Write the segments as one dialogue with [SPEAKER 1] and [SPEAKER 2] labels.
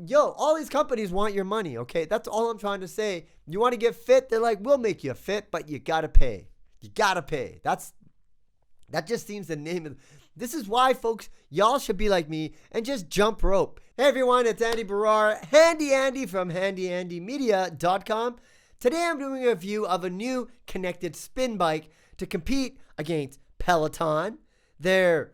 [SPEAKER 1] Yo, all these companies want your money, okay? That's all I'm trying to say. You want to get fit? They're like, we'll make you fit, but you got to pay. You got to pay. That just seems the name of. This is why, folks, y'all should be like me and just jump rope. Hey, everyone, it's Andy Baryer, Handy Andy from handyandymedia.com. Today, I'm doing a review of a new connected spin bike to compete against Peloton, their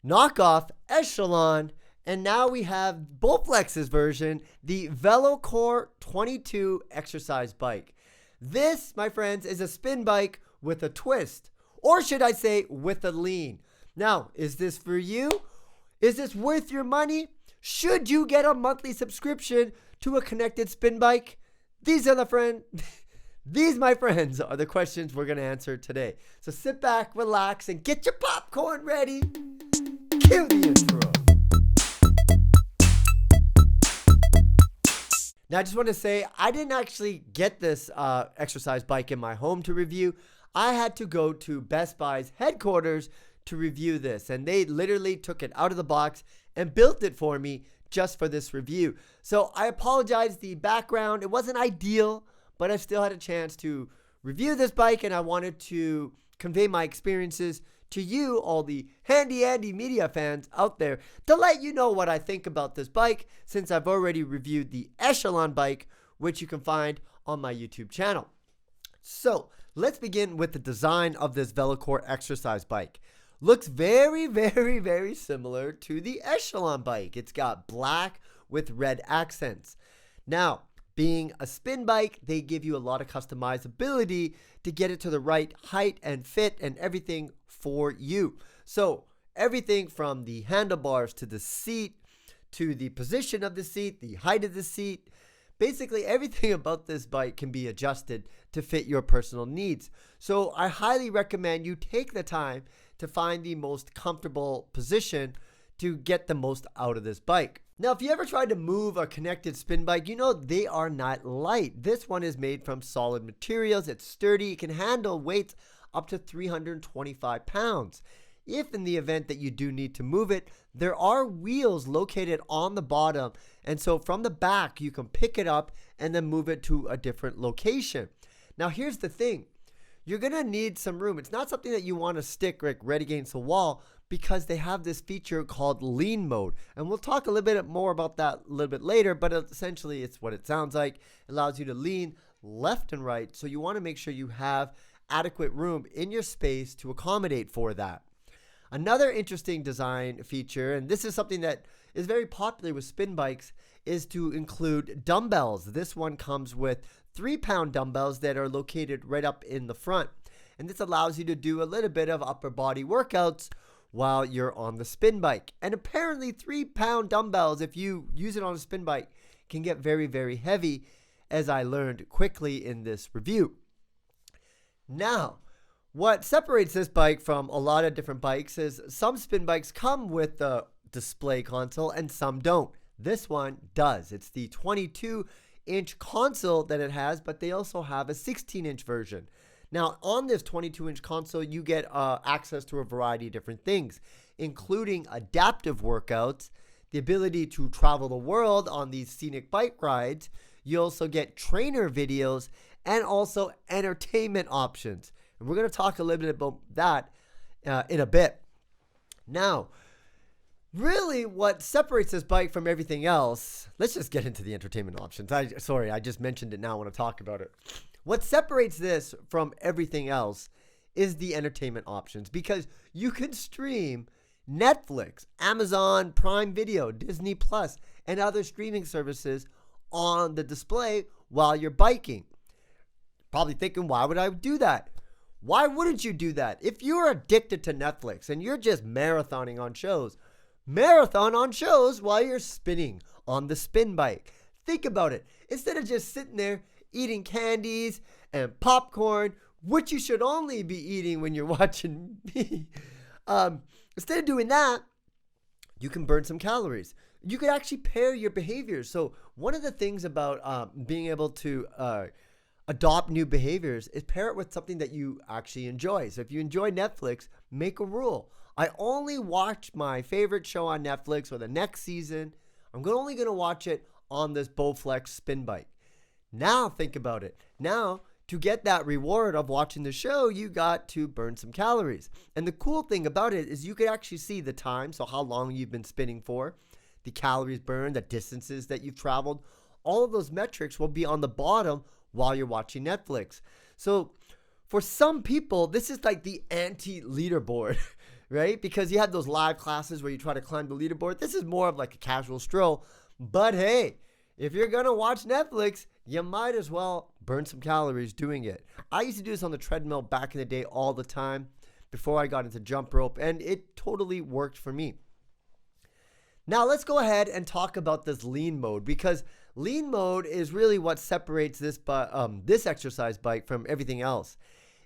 [SPEAKER 1] knockoff Echelon, and now we have Bowflex's version, the VeloCore 22 Exercise Bike. This, my friends, is a spin bike with a twist, or should I say with a lean. Now, is this for you? Is this worth your money? Should you get a monthly subscription to a connected spin bike? These, my friends, are the questions we're going to answer today. So sit back, relax, and get your popcorn ready. Cue the intro. Now, I just want to say, I didn't actually get this exercise bike in my home to review. I had to go to Best Buy's headquarters to review this, and they literally took it out of the box and built it for me just for this review. So I apologize, the background, it wasn't ideal, but I still had a chance to review this bike, and I wanted to convey my experiences to you, all the Handy Andy Media fans out there, to let you know what I think about this bike, since I've already reviewed the Echelon bike, which you can find on my YouTube channel. So let's begin with the design of this VeloCore Exercise Bike. Looks very, very, very similar to the Echelon bike. It's got black with red accents. Now, being a spin bike, they give you a lot of customizability to get it to the right height and fit and everything for you. So everything from the handlebars to the seat, to the position of the seat, the height of the seat, basically everything about this bike can be adjusted to fit your personal needs. So I highly recommend you take the time to find the most comfortable position to get the most out of this bike. Now, if you ever tried to move a connected spin bike, you know they are not light. This one is made from solid materials. It's sturdy. It can handle weights up to 325 pounds. If in the event that you do need to move it, there are wheels located on the bottom. And so from the back, you can pick it up and then move it to a different location. Now, here's the thing. You're going to need some room. It's not something that you want to stick right against the wall, because they have this feature called lean mode. And we'll talk a little bit more about that a little bit later, but essentially it's what it sounds like. It allows you to lean left and right. So you want to make sure you have adequate room in your space to accommodate for that. Another interesting design feature, and this is something that is very popular with spin bikes, is to include dumbbells. This one comes with 3-pound dumbbells that are located right up in the front. And this allows you to do a little bit of upper body workouts while you're on the spin bike. And apparently 3-pound dumbbells, if you use it on a spin bike, can get very, very heavy, as I learned quickly in this review. Now, what separates this bike from a lot of different bikes is some spin bikes come with the display console and some don't. This one does. It's the 22-inch console that it has, but they also have a 16-inch version. Now, on this 22-inch console, you get access to a variety of different things, including adaptive workouts, the ability to travel the world on these scenic bike rides. You also get trainer videos and also entertainment options. And we're going to talk a little bit about that in a bit. Now, really what separates this bike from everything else, let's just get into the entertainment options. I just mentioned it now when I talk about it. What separates this from everything else is the entertainment options, because you can stream Netflix, Amazon Prime Video, Disney Plus, and other streaming services on the display while you're biking. Probably thinking, why would I do that? Why wouldn't you do that? If you're addicted to Netflix and you're just marathoning on shows, marathon on shows while you're spinning on the spin bike. Think about it. Instead of just sitting there eating candies and popcorn, which you should only be eating when you're watching me. Instead of doing that, you can burn some calories. You could actually pair your behaviors. So one of the things about being able to adopt new behaviors is pair it with something that you actually enjoy. So if you enjoy Netflix, make a rule. I only watch my favorite show on Netflix or the next season I'm only going to watch it on this Bowflex spin bike. Now think about it. Now, to get that reward of watching the show, you got to burn some calories. And the cool thing about it is you can actually see the time, so how long you've been spinning for, the calories burned, the distances that you've traveled. All of those metrics will be on the bottom while you're watching Netflix. So for some people, this is like the anti-leaderboard, right? Because you have those live classes where you try to climb the leaderboard. This is more of like a casual stroll. But hey, if you're going to watch Netflix, you might as well burn some calories doing it. I used to do this on the treadmill back in the day all the time before I got into jump rope, and it totally worked for me. Now let's go ahead and talk about this lean mode, because lean mode is really what separates this exercise bike from everything else.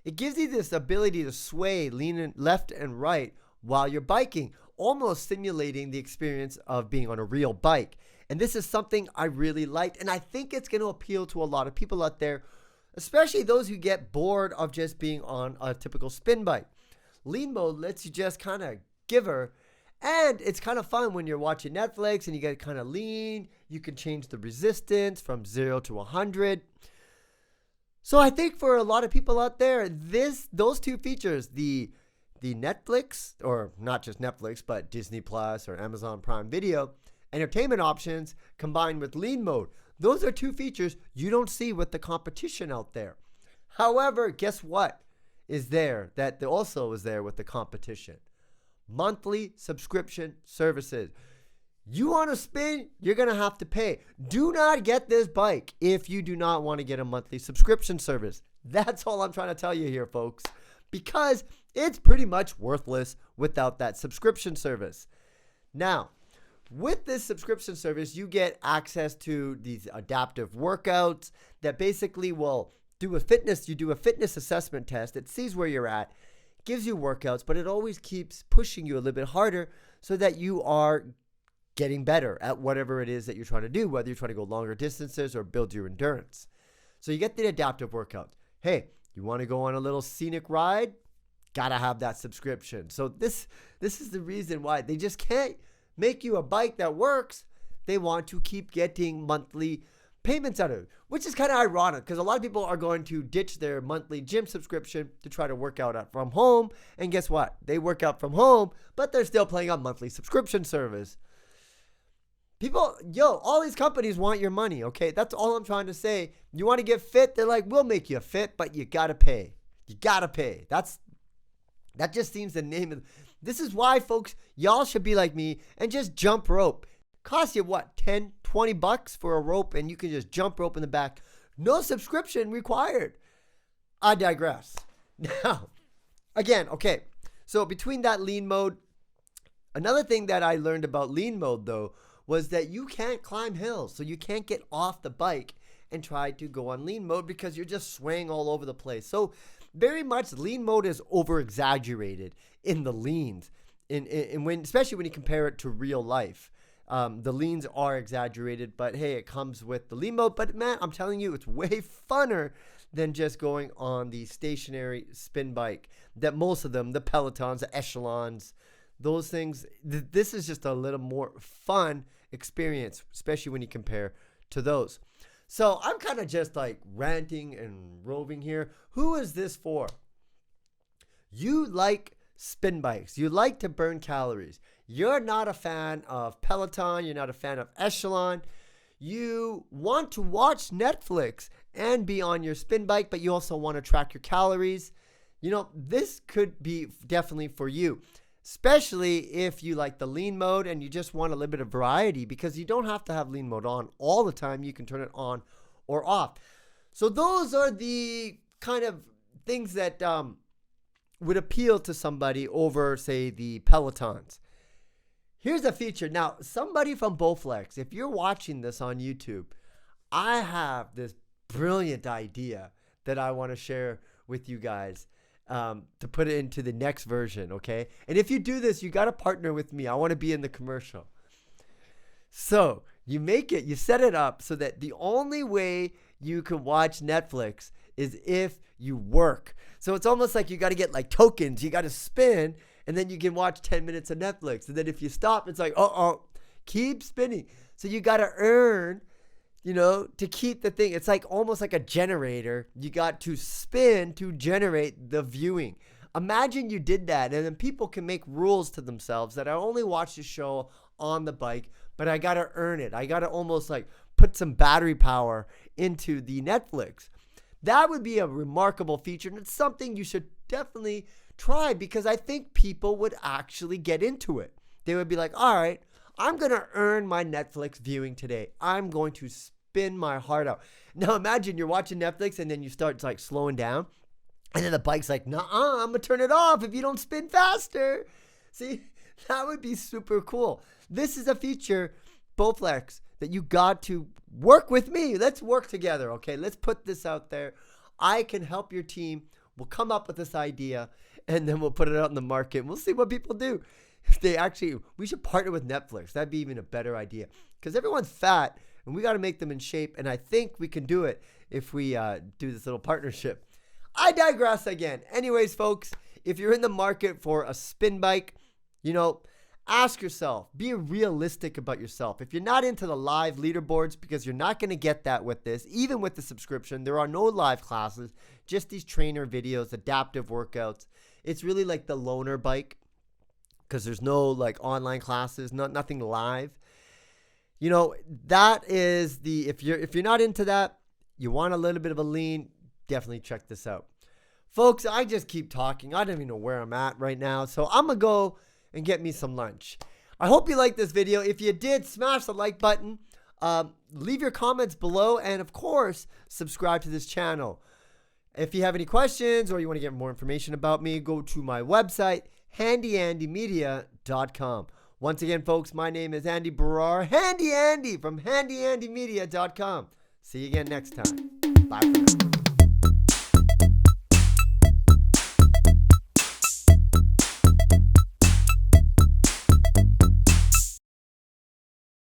[SPEAKER 1] It gives you this ability to sway, lean left and right while you're biking, almost simulating the experience of being on a real bike. And this is something I really liked, and I think it's going to appeal to a lot of people out there, especially those who get bored of just being on a typical spin bike. Lean mode lets you just kind of give her, and it's kind of fun when you're watching Netflix and you get kind of lean. You can change the resistance from 0 to 100. So I think for a lot of people out there, those two features, the Netflix, or not just Netflix, but Disney Plus or Amazon Prime Video, entertainment options combined with lean mode. Those are two features you don't see with the competition out there. However, guess what is there that also is there with the competition? Monthly subscription services. You want to spin, you're going to have to pay. Do not get this bike if you do not want to get a monthly subscription service. That's all I'm trying to tell you here, folks, because it's pretty much worthless without that subscription service. Now, with this subscription service, you get access to these adaptive workouts that basically will do a fitness assessment test. It sees where you're at, gives you workouts, but it always keeps pushing you a little bit harder so that you are getting better at whatever it is that you're trying to do, whether you're trying to go longer distances or build your endurance. So you get the adaptive workout. Hey, you want to go on a little scenic ride? Gotta have that subscription. So this is the reason why they just can't make you a bike that works. They want to keep getting monthly payments out of it, which is kind of ironic because a lot of people are going to ditch their monthly gym subscription to try to work out from home. And guess what? They work out from home, but they're still paying a monthly subscription service. People, all these companies want your money, okay? That's all I'm trying to say. You want to get fit? They're like, we'll make you fit, but you got to pay. You got to pay. That just seems the name of this is why, folks, y'all should be like me and just jump rope. Costs you what, 10, 20 bucks for a rope, and you can just jump rope in the back. No subscription required. I digress. Now, again, okay. So between that lean mode, another thing that I learned about lean mode though was that you can't climb hills. So you can't get off the bike and try to go on lean mode because you're just swaying all over the place. So very much lean mode is over exaggerated in the leans, especially when you compare it to real life. The leans are exaggerated, but hey, it comes with the lean mode. But man, I'm telling you, it's way funner than just going on the stationary spin bike that most of them, the Pelotons, the Echelons, those things, this is just a little more fun experience, especially when you compare to those. So I'm kind of just like ranting and roving here. Who is this for? You like spin bikes. You like to burn calories. You're not a fan of Peloton. You're not a fan of Echelon. You want to watch Netflix and be on your spin bike, but you also want to track your calories. This could be definitely for you, especially if you like the lean mode and you just want a little bit of variety, because you don't have to have lean mode on all the time. You can turn it on or off. So those are the kind of things that would appeal to somebody over, say, the Pelotons. Here's a feature. Now, somebody from Bowflex, if you're watching this on YouTube, I have this brilliant idea that I want to share with you guys to put it into the next version, okay? And if you do this, you got to partner with me. I want to be in the commercial. So you set it up so that the only way you can watch Netflix is if you work. So it's almost like you got to get like tokens. You got to spin, and then you can watch 10 minutes of Netflix. And then if you stop, it's like, keep spinning. So you got to earn, to keep the thing. It's like almost like a generator. You got to spin to generate the viewing. Imagine you did that, and then people can make rules to themselves that I only watch the show on the bike, but I got to earn it. I got to almost like put some battery power into the Netflix. That would be a remarkable feature, and it's something you should definitely try, because I think people would actually get into it. They would be like, all right, I'm going to earn my Netflix viewing today. I'm going to spin my heart out. Now imagine you're watching Netflix and then you start like slowing down. And then the bike's like, nah, I'm going to turn it off if you don't spin faster. See, that would be super cool. This is a feature, Bowflex, that you got to work with me. Let's work together, okay? Let's put this out there. I can help your team. We'll come up with this idea, and then we'll put it out in the market. We'll see what people do. We should partner with Netflix. That'd be even a better idea, because everyone's fat, and we got to make them in shape, and I think we can do it if we do this little partnership. I digress again. Anyways, folks, if you're in the market for a spin bike, ask yourself, be realistic about yourself. If you're not into the live leaderboards, because you're not going to get that with this, even with the subscription, there are no live classes, just these trainer videos, adaptive workouts. It's really like the loner bike, because there's no like online classes, nothing live. That is if you're not into that, you want a little bit of a lean, definitely check this out. Folks, I just keep talking. I don't even know where I'm at right now. So I'm going to go and get me some lunch. I hope you liked this video. If you did, smash the like button. Leave your comments below. And of course, subscribe to this channel. If you have any questions or you want to get more information about me, go to my website, handyandymedia.com. Once again, folks, my name is Andy Baryer, Handy Andy from handyandymedia.com. See you again next time. Bye for now.